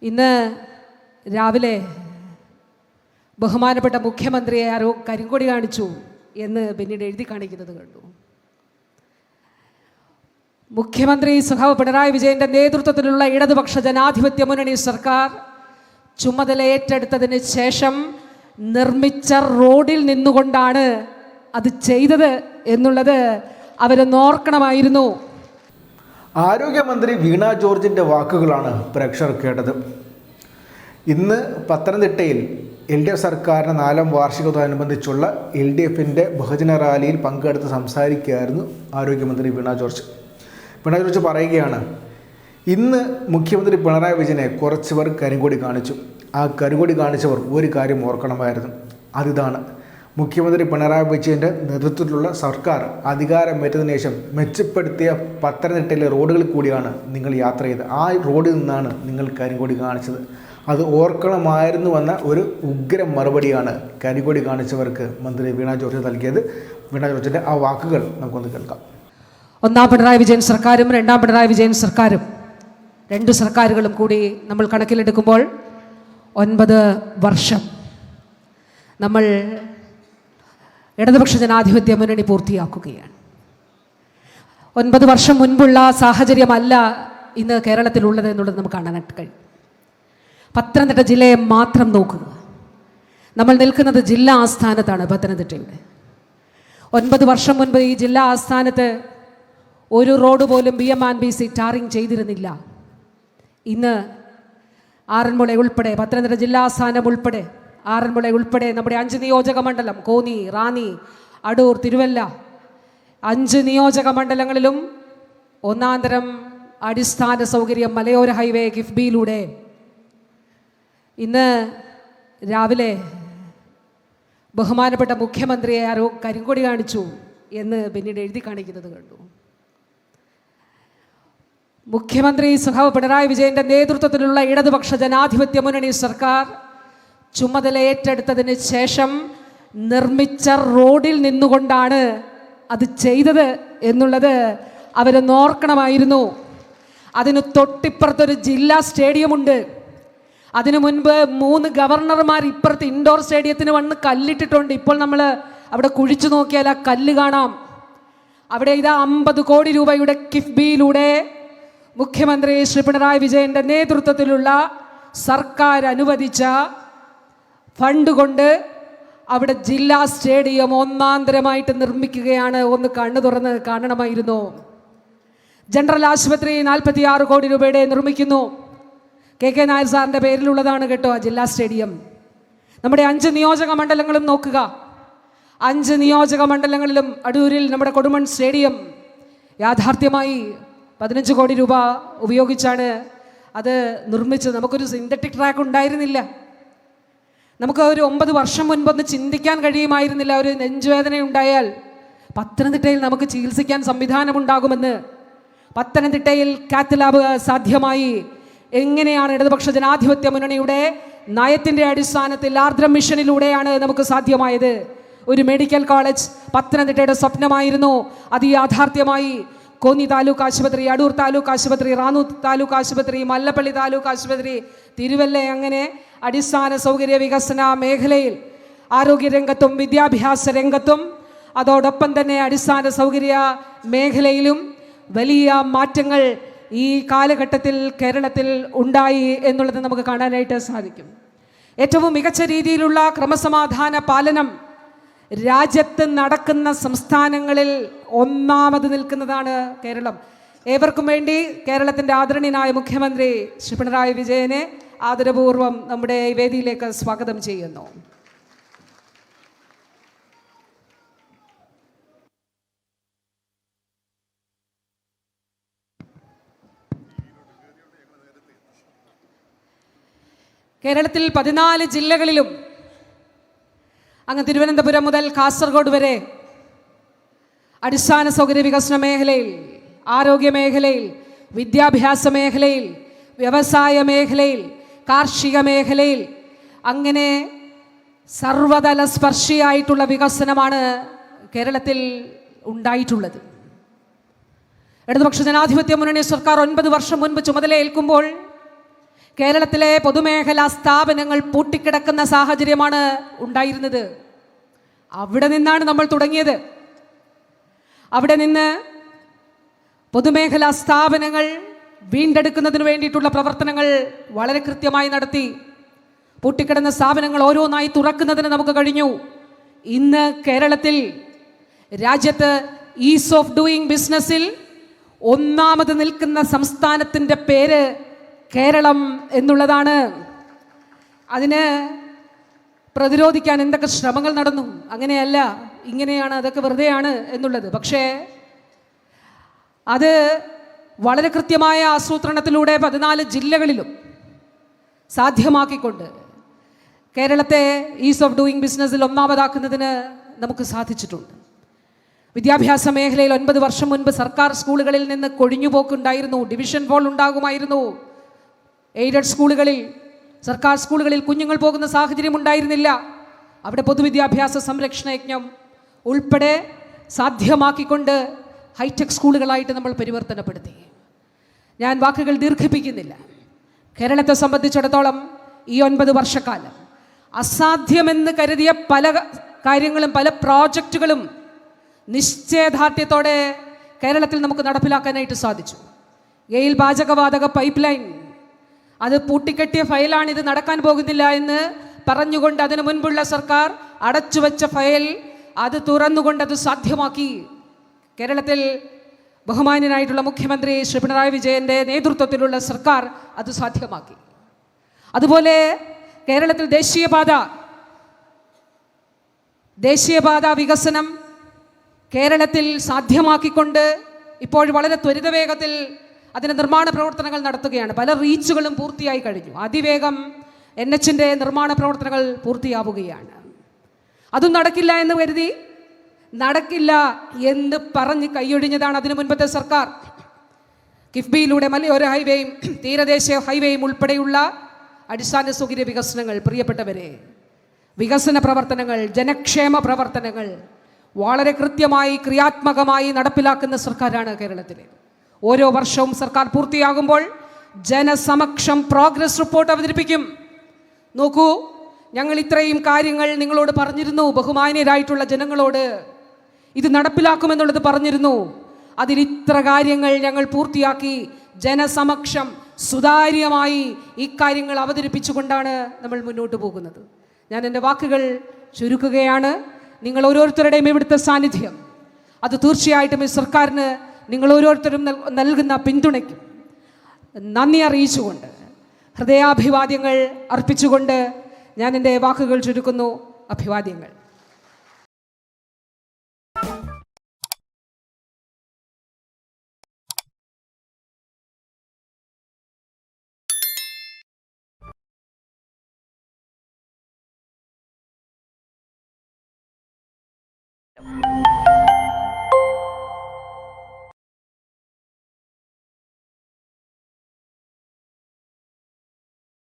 ഇന്ന് രാവിലെ ബഹുമാനപ്പെട്ട മുഖ്യമന്ത്രിയെ ആരോ കരിങ്കൊടി കാണിച്ചു എന്ന് പിന്നീട് എഴുതി കാണിക്കുന്നത് കണ്ടു. മുഖ്യമന്ത്രി സഖാവ് പിണറായി വിജയൻ്റെ നേതൃത്വത്തിലുള്ള ഇടതുപക്ഷ ജനാധിപത്യ മുന്നണി സർക്കാർ ചുമതല ഏറ്റെടുത്തതിന് ശേഷം നിർമ്മിച്ച റോഡിൽ നിന്നുകൊണ്ടാണ് അത് ചെയ്തത് എന്നുള്ളത് അവരൊന്ന് ഓർക്കണമായിരുന്നു. ആരോഗ്യമന്ത്രി വീണ ജോർജിൻ്റെ വാക്കുകളാണ് പ്രേക്ഷകർ കേട്ടത്. ഇന്ന് പത്തനംതിട്ടയിൽ LDF സർക്കാരിൻ്റെ 4ാം വാർഷികത്തോടനുബന്ധിച്ചുള്ള LDFിൻ്റെ ബഹുജന റാലിയിൽ പങ്കെടുത്ത് സംസാരിക്കുകയായിരുന്നു ആരോഗ്യമന്ത്രി വീണ ജോർജ്. വീണ ജോർജ് പറയുകയാണ്, ഇന്ന് മുഖ്യമന്ത്രി പിണറായി വിജയനെ കുറച്ചുപേർ കരിങ്കൊടി കാണിച്ചു. ആ കരിങ്കൊടി കാണിച്ചവർ ഒരു കാര്യം ഓർക്കണമായിരുന്നു. അതിതാണ്, മുഖ്യമന്ത്രി പിണറായി വിജയൻ്റെ നേതൃത്വത്തിലുള്ള സർക്കാർ അധികാരമേറ്റതിനു ശേഷം മെച്ചപ്പെടുത്തിയ പത്തനംതിട്ടയിലെ റോഡുകളിൽ കൂടിയാണ് നിങ്ങൾ യാത്ര ചെയ്തത്. ആ റോഡിൽ നിന്നാണ് നിങ്ങൾ കരിങ്കൊടി കാണിച്ചത്. അത് ഓർക്കണമായിരുന്നുവെന്ന ഒരു ഉഗ്ര മറുപടിയാണ് കരിങ്കൊടി കാണിച്ചവർക്ക് മന്ത്രി വീണ ജോർജ് നൽകിയത്. വീണ ജോർജിൻ്റെ ആ വാക്കുകൾ നമുക്കൊന്ന് കേൾക്കാം. ഒന്നാം പിണറായി വിജയൻ സർക്കാരും രണ്ടാം പിണറായി വിജയൻ സർക്കാരും, രണ്ട് സർക്കാരുകളും കൂടി നമ്മൾ കണക്കിലെടുക്കുമ്പോൾ 9 വർഷം നമ്മൾ ഇടതുപക്ഷ ജനാധിപത്യ മുന്നണി പൂർത്തിയാക്കുകയാണ്. 9 വർഷം മുൻപുള്ള സാഹചര്യമല്ല ഇന്ന് കേരളത്തിലുള്ളത് എന്നുള്ളത് നമുക്ക് കാണാനായിട്ട് കഴിയും. പത്തനംതിട്ട ജില്ലയെ മാത്രം നോക്കുക. നമ്മൾ നിൽക്കുന്നത് ജില്ലാ ആസ്ഥാനത്താണ്. പത്തനംതിട്ടയുടെ 9 വർഷം മുൻപ് ഈ ജില്ലാ ആസ്ഥാനത്ത് ഒരു റോഡ് പോലും BMC ടാറിങ് ചെയ്തിരുന്നില്ല. ഇന്ന് ആറന്മുള ഉൾപ്പെടെ, പത്തനംതിട്ട ജില്ലാ ആസ്ഥാനം ഉൾപ്പെടെ, ആറന്മുള ഉൾപ്പെടെ നമ്മുടെ 5 നിയോജക മണ്ഡലം, കോന്നി, റാന്നി, അടൂർ, തിരുവല്ല, 5 നിയോജക മണ്ഡലങ്ങളിലും ഒന്നാന്തരം അടിസ്ഥാന സൗകര്യം മലയോര ഹൈവേ കിഫ്ബിയിലൂടെ ഇന്ന് രാവിലെ ബഹുമാനപ്പെട്ട മുഖ്യമന്ത്രിയെ ആരോ കരിങ്കൊടി കാണിച്ചു എന്ന് പിന്നീട് എഴുതി കാണിക്കുന്നത് കണ്ടു. മുഖ്യമന്ത്രി സഖാവ് പിണറായി വിജയൻ്റെ നേതൃത്വത്തിലുള്ള ഇടതുപക്ഷ ജനാധിപത്യ മുന്നണി സർക്കാർ ചുമതല ഏറ്റെടുത്തതിന് ശേഷം നിർമ്മിച്ച റോഡിൽ നിന്നുകൊണ്ടാണ് അത് ചെയ്തത് എന്നുള്ളത് അവരൊന്ന് ഓർക്കണമായിരുന്നു. അതിന് തൊട്ടിപ്പുറത്തൊരു ജില്ലാ സ്റ്റേഡിയമുണ്ട്. അതിനു മുൻപ് 3 ഗവർണർമാർ ഇപ്പുറത്ത് ഇൻഡോർ സ്റ്റേഡിയത്തിന് വന്ന് കല്ലിട്ടിട്ടുണ്ട്. ഇപ്പോൾ നമ്മൾ അവിടെ കുഴിച്ചു നോക്കിയാൽ ആ കല്ല് കാണാം. അവിടെ ഇതാ 50 കോടി രൂപയുടെ കിഫ്ബിയിലൂടെ മുഖ്യമന്ത്രി ശ്രീ പിണറായി വിജയൻ്റെ നേതൃത്വത്തിലുള്ള സർക്കാർ അനുവദിച്ച ഫണ്ട് കൊണ്ട് അവിടെ ജില്ലാ സ്റ്റേഡിയം ഒന്നാന്തരമായിട്ട് നിർമ്മിക്കുകയാണ്. ഒന്ന് കണ്ണു തുറന്ന് കാണണമായിരുന്നു. ജനറൽ ആശുപത്രി 46 കോടി രൂപയുടെ നിർമ്മിക്കുന്നു. KK നായർ സാറിൻ്റെ പേരിലുള്ളതാണ് കേട്ടോ ആ ജില്ലാ സ്റ്റേഡിയം. നമ്മുടെ 5 നിയോജക മണ്ഡലങ്ങളും നോക്കുക. 5 നിയോജക മണ്ഡലങ്ങളിലും അടൂരിൽ നമ്മുടെ കൊടുമൺ സ്റ്റേഡിയം യാഥാർത്ഥ്യമായി 15 കോടി രൂപ ഉപയോഗിച്ചാണ് അത് നിർമ്മിച്ചത്. നമുക്കൊരു സിന്തറ്റിക് ട്രാക്ക് ഉണ്ടായിരുന്നില്ല. നമുക്ക് ഒരു 9 വർഷം മുൻപൊന്ന് ചിന്തിക്കാൻ കഴിയുമായിരുന്നില്ല ഒരു നെഞ്ചുവേദന ഉണ്ടായാൽ പത്തനംതിട്ടയിൽ നമുക്ക് ചികിത്സിക്കാൻ സംവിധാനമുണ്ടാകുമെന്ന്. പത്തനംതിട്ടയിൽ കാത്ത് ലാബ് സാധ്യമായി. എങ്ങനെയാണ് ഇടതുപക്ഷ ജനാധിപത്യ മുന്നണിയുടെ നയത്തിൻ്റെ അടിസ്ഥാനത്തിൽ ആർദ്രം മിഷനിലൂടെയാണ് നമുക്ക് സാധ്യമായത്. ഒരു മെഡിക്കൽ കോളേജ് പത്തനംതിട്ടയുടെ സ്വപ്നമായിരുന്നു. അത് യാഥാർത്ഥ്യമായി. കോന്നി താലൂക്ക് ആശുപത്രി, അടൂർ താലൂക്ക് ആശുപത്രി, റാന്നൂർ താലൂക്ക് ആശുപത്രി, മല്ലപ്പള്ളി താലൂക്ക് ആശുപത്രി, തിരുവല്ല, അങ്ങനെ അടിസ്ഥാന സൗകര്യ വികസന മേഖലയിൽ ആരോഗ്യരംഗത്തും വിദ്യാഭ്യാസ രംഗത്തും അതോടൊപ്പം തന്നെ അടിസ്ഥാന സൗകര്യ മേഖലയിലും വലിയ മാറ്റങ്ങൾ ഈ കാലഘട്ടത്തിൽ കേരളത്തിൽ ഉണ്ടായി എന്നുള്ളത് നമുക്ക് കാണാനായിട്ട് സാധിക്കും. ഏറ്റവും മികച്ച രീതിയിലുള്ള ക്രമസമാധാന പാലനം രാജ്യത്ത് നടക്കുന്ന സംസ്ഥാനങ്ങളിൽ ഒന്നാമത് നിൽക്കുന്നതാണ് കേരളം. ഏവർക്കും വേണ്ടി കേരളത്തിൻ്റെ ആദരണീയനായ മുഖ്യമന്ത്രി ശ്രീ പിണറായി വിജയനെ ആദരപൂർവ്വം നമ്മുടെ ഈ വേദിയിലേക്ക് സ്വാഗതം ചെയ്യുന്നു. കേരളത്തിൽ 14 ജില്ലകളിലും അങ്ങ് തിരുവനന്തപുരം മുതൽ കാസർഗോഡ് വരെ അടിസ്ഥാന സൗകര്യ വികസന മേഖലയിൽ, ആരോഗ്യ മേഖലയിൽ, വിദ്യാഭ്യാസ മേഖലയിൽ, വ്യവസായ മേഖലയിൽ, കാർഷിക മേഖലയിൽ, അങ്ങനെ സർവതല സ്പർശിയായിട്ടുള്ള വികസനമാണ് കേരളത്തിൽ ഉണ്ടായിട്ടുള്ളത്. ഇടതുപക്ഷ ജനാധിപത്യ മുന്നണി സർക്കാർ 9 വർഷം മുൻപ് ചുമതലയേൽക്കുമ്പോൾ കേരളത്തിലെ പൊതുമേഖലാ സ്ഥാപനങ്ങൾ പൂട്ടിക്കിടക്കുന്ന സാഹചര്യമാണ് ഉണ്ടായിരുന്നത്. അവിടെ നിന്നാണ് നമ്മൾ തുടങ്ങിയത്. അവിടെ നിന്ന് പൊതുമേഖലാ സ്ഥാപനങ്ങൾ വീണ്ടെടുക്കുന്നതിന് വേണ്ടിയിട്ടുള്ള പ്രവർത്തനങ്ങൾ വളരെ കൃത്യമായി നടത്തി. പൂട്ടിക്കിടന്ന സ്ഥാപനങ്ങൾ ഓരോന്നായി തുറക്കുന്നതിന് നമുക്ക് കഴിഞ്ഞു. ഇന്ന് കേരളത്തിൽ രാജ്യത്ത് ഈസ് ഓഫ് ഡൂയിങ് ബിസിനസ്സിൽ ഒന്നാമത് നിൽക്കുന്ന സംസ്ഥാനത്തിൻ്റെ പേര് കേരളം എന്നുള്ളതാണ്. അതിന് പ്രതിരോധിക്കാൻ എന്തൊക്കെ ശ്രമങ്ങൾ നടന്നു. അങ്ങനെയല്ല, ഇങ്ങനെയാണ്, അതൊക്കെ വെറുതെയാണ് എന്നുള്ളത്. പക്ഷേ അത് വളരെ കൃത്യമായ ആസൂത്രണത്തിലൂടെ 14 ജില്ലകളിലും സാധ്യമാക്കിക്കൊണ്ട് കേരളത്തെ ഈസ് ഓഫ് ഡൂയിങ് ബിസിനസ്സിൽ ഒന്നാമതാക്കുന്നതിന് നമുക്ക് സാധിച്ചിട്ടുണ്ട്. വിദ്യാഭ്യാസ മേഖലയിൽ 9 വർഷം മുൻപ് സർക്കാർ സ്കൂളുകളിൽ നിന്ന് കൊഴിഞ്ഞുപോക്കുണ്ടായിരുന്നു. ഡിവിഷൻ ഫോൾ ഉണ്ടാകുമായിരുന്നു. എയ്ഡഡ് സ്കൂളുകളിൽ, സർക്കാർ സ്കൂളുകളിൽ കുഞ്ഞുങ്ങൾ പോകുന്ന സാഹചര്യം ഉണ്ടായിരുന്നില്ല. അവിടെ പൊതുവിദ്യാഭ്യാസ സംരക്ഷണ യജ്ഞം ഉൾപ്പെടെ സാധ്യമാക്കിക്കൊണ്ട് ഹൈടെക് സ്കൂളുകളായിട്ട് നമ്മൾ പരിവർത്തനപ്പെടുത്തി. ഞാൻ വാക്കുകൾ ദീർഘിപ്പിക്കുന്നില്ല. കേരളത്തെ സംബന്ധിച്ചിടത്തോളം ഈ 9 വർഷക്കാലം അസാധ്യമെന്ന് കരുതിയ പല കാര്യങ്ങളും, പല പ്രോജക്റ്റുകളും നിശ്ചയദാർഢ്യത്തോടെ കേരളത്തിൽ നമുക്ക് നടപ്പിലാക്കാനായിട്ട് സാധിച്ചു. ഗെയിൽ പാചകവാതക പൈപ്പ് ലൈൻ, അത് പൂട്ടിക്കെട്ടിയ ഫയലാണ്, ഇത് നടക്കാൻ പോകുന്നില്ല എന്ന് പറഞ്ഞുകൊണ്ട് അതിനു മുൻപുള്ള സർക്കാർ അടച്ചുവെച്ച ഫയൽ അത് തുറന്നുകൊണ്ട് അത് സാധ്യമാക്കി. കേരളത്തിൽ ബഹുമാന്യനായിട്ടുള്ള മുഖ്യമന്ത്രി ശ്രീ പിണറായി വിജയൻ്റെ നേതൃത്വത്തിലുള്ള സർക്കാർ അത് സാധ്യമാക്കി. അതുപോലെ കേരളത്തിൽ ദേശീയപാത വികസനം കേരളത്തിൽ സാധ്യമാക്കിക്കൊണ്ട് ഇപ്പോൾ വളരെ ത്വരിതവേഗത്തിൽ അതിൻ്റെ നിർമ്മാണ പ്രവർത്തനങ്ങൾ നടത്തുകയാണ്. പല റീച്ചുകളും പൂർത്തിയായി കഴിഞ്ഞു. അതിവേഗം NHൻ്റെ നിർമ്മാണ പ്രവർത്തനങ്ങൾ പൂർത്തിയാവുകയാണ്. അതും നടക്കില്ല എന്ന് കരുതി, നടക്കില്ല എന്ന് പറഞ്ഞ് കൈയൊഴിഞ്ഞതാണ് അതിനു മുൻപത്തെ സർക്കാർ. കിഫ്ബിയിലൂടെ മലയോര ഹൈവേയും തീരദേശീയ ഹൈവേയും ഉൾപ്പെടെയുള്ള അടിസ്ഥാന സൗകര്യ വികസനങ്ങൾ, പ്രിയപ്പെട്ടവരെ, വികസന പ്രവർത്തനങ്ങൾ, ജനക്ഷേമ പ്രവർത്തനങ്ങൾ വളരെ കൃത്യമായി ക്രിയാത്മകമായി നടപ്പിലാക്കുന്ന സർക്കാരാണ് കേരളത്തിലെ. ഓരോ വർഷവും സർക്കാർ പൂർത്തിയാകുമ്പോൾ ജനസമക്ഷം പ്രോഗ്രസ് റിപ്പോർട്ട് അവതരിപ്പിക്കും. നോക്കൂ, ഞങ്ങൾ ഇത്രയും കാര്യങ്ങൾ നിങ്ങളോട് പറഞ്ഞിരുന്നു, ബഹുമാന്യരായിട്ടുള്ള ജനങ്ങളോട് ഇത് നടപ്പിലാക്കുമെന്നുള്ളത് പറഞ്ഞിരുന്നു. അതിൽ ഇത്ര കാര്യങ്ങൾ ഞങ്ങൾ പൂർത്തിയാക്കി. ജനസമക്ഷം സുതാര്യമായി ഈ കാര്യങ്ങൾ അവതരിപ്പിച്ചുകൊണ്ടാണ് നമ്മൾ മുന്നോട്ട് പോകുന്നത്. ഞാൻ എൻ്റെ വാക്കുകൾ ചുരുക്കുകയാണ്. നിങ്ങൾ ഓരോരുത്തരുടെയും ഇവിടുത്തെ സാന്നിധ്യം, അത് തീർച്ചയായിട്ടും ഈ സർക്കാരിന് നിങ്ങൾ ഓരോരുത്തരും നൽകുന്ന പിന്തുണയ്ക്കും നന്ദി അറിയിച്ചുകൊണ്ട്, ഹൃദയാഭിവാദ്യങ്ങൾ അർപ്പിച്ചുകൊണ്ട് ഞാൻ എൻ്റെ വാക്കുകൾ ചുരുക്കുന്നു. അഭിവാദ്യങ്ങൾ.